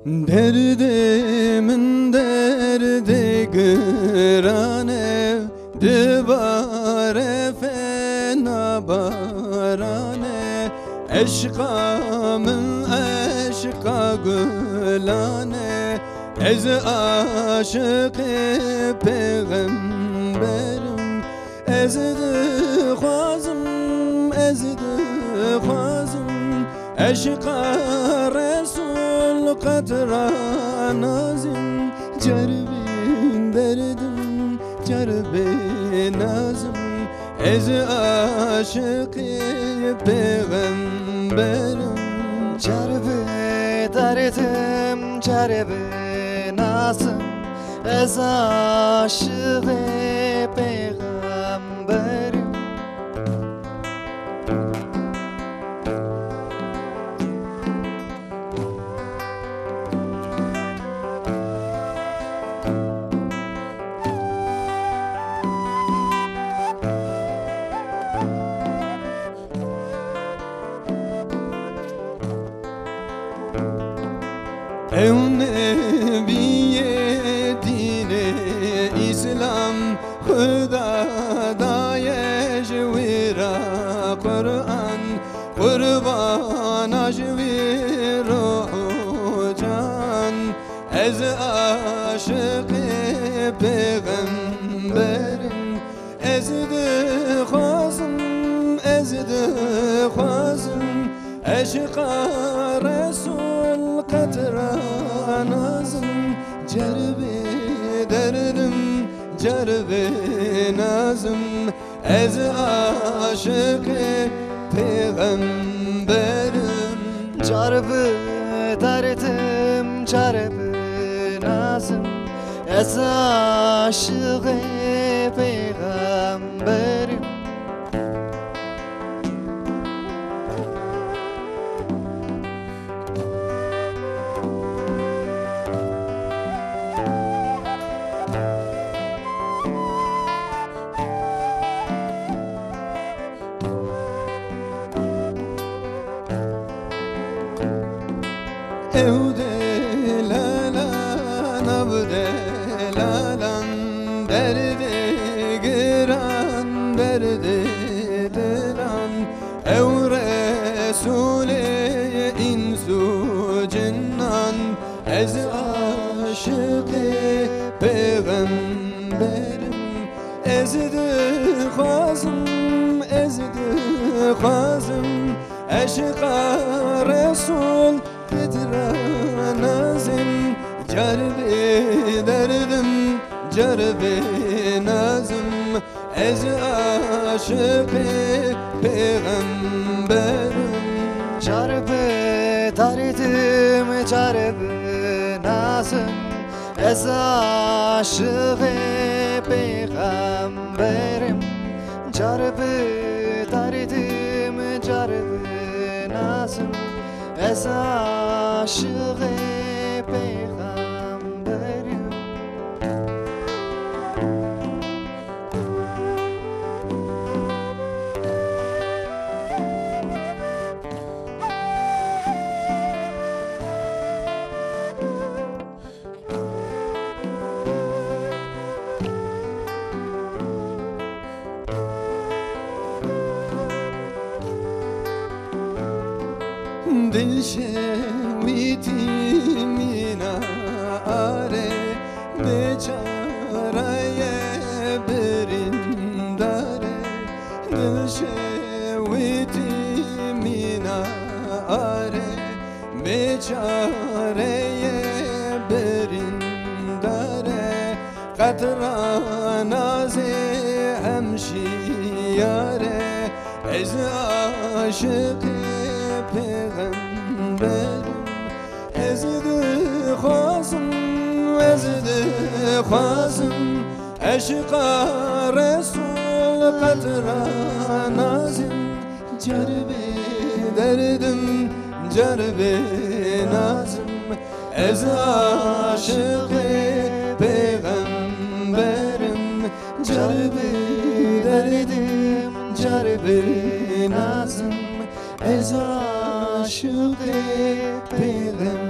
Derdimin derdi gırane, divare fena barane. Eşkamın eşka gülane, ez aşık-ı peygamberim. Ez dixwazim, ez dixwazim, eşka Resul qatra nazim. Cervin derdim, cervin nazım, ez aşık-ı peygamberim. Cerbe derdim, cerbe nazım, ez aşık-ı peygamberim. Ev nebiye dine İslam, Huda daye jvira Kur'an, Kurban jvira can. Ez aşık-ı peygamberim, ez dixwazim, ez dixwazim, eşka Resul qatra nazım. Cerbe derdim, cerbe nazım, ez aşık-ı peygamberim. Cerbe derdim, cerbe nazım, ez aşık-ı peygamberim. Evde lalan, avde lalan, derdi giran, derdi dilan. Ev Resulü insu cinnan, ez aşık-ı peygamberim. Ez dixwazim, ez dixwazim, eşka Resul qatra nazim. Cerbe derdim, cerbe nazım, ez aşık-ı peygamberim. Cerbe derdim, cerbe nazım, ez aşık-ı peygamberim. Cerbe derdim, cerbe nazım, ez aşık-ı peygamberim. Dil şeviti minare, beçareye berindare. Dil şeviti minare, beçareye berindare. Qatra naze hemşiyare, ez aşık-ı peygamberim. Ez dixwazim, ez dixwazim, eşka Resul qatra nazim. Cerbe derdim, cerbe nazım, ez aşık-ı peygamberim. Cerbe derdim, cerbe nazım, ez aşık-ı peygamberim.